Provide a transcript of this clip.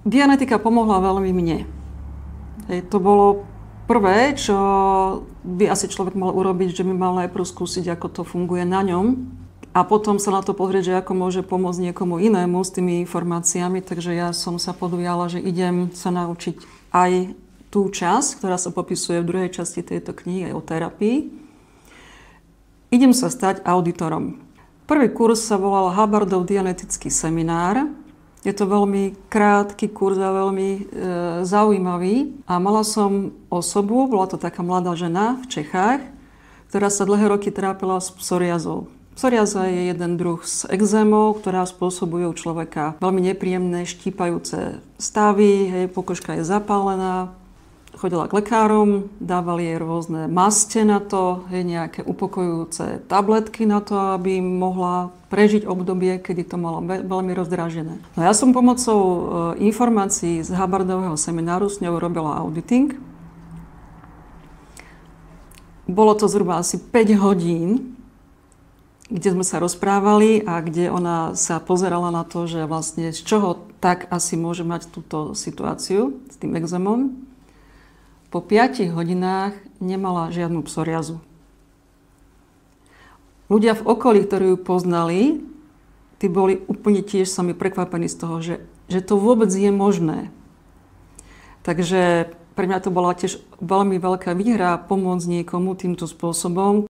Dianetika pomohla veľmi mne. To bolo prvé, čo by asi človek mal urobiť, že by mal najprv skúsiť, ako to funguje na ňom a potom sa na to pozrieť, že ako môže pomôcť niekomu inému s tými informáciami. Takže ja som sa podujala, že idem sa naučiť aj tú časť, ktorá sa popisuje v druhej časti tejto knihy o terapii. Idem sa stať auditorom. Prvý kurz sa volal Hubbardov dianetický seminár. Je to veľmi krátky kurz a veľmi zaujímavý. A mala som osobu, bola to taká mladá žena v Čechách, ktorá sa dlhé roky trápila s psoriazou. Psoriaza je jeden druh s ekzémou, ktorá spôsobuje u človeka veľmi nepríjemné, štípajúce stavy, pokožka je zapálená. Chodila k lekárom, dávali jej rôzne maste na to, nejaké upokojujúce tabletky na to, aby mohla prežiť obdobie, kedy to malo veľmi rozdrážené. No ja som pomocou informácií z Hubbardového semináru s ňou robila auditing. Bolo to zhruba asi 5 hodín, kde sme sa rozprávali a kde ona sa pozerala na to, že vlastne z čoho tak asi môže mať túto situáciu s tým ekzémom. Po 5 hodinách nemala žiadnu psoriazu. Ľudia v okolí, ktorí ju poznali, tí boli úplne tiež sami prekvapení z toho, že to vôbec je možné. Takže pre mňa to bola tiež veľmi veľká výhra pomôcť niekomu týmto spôsobom.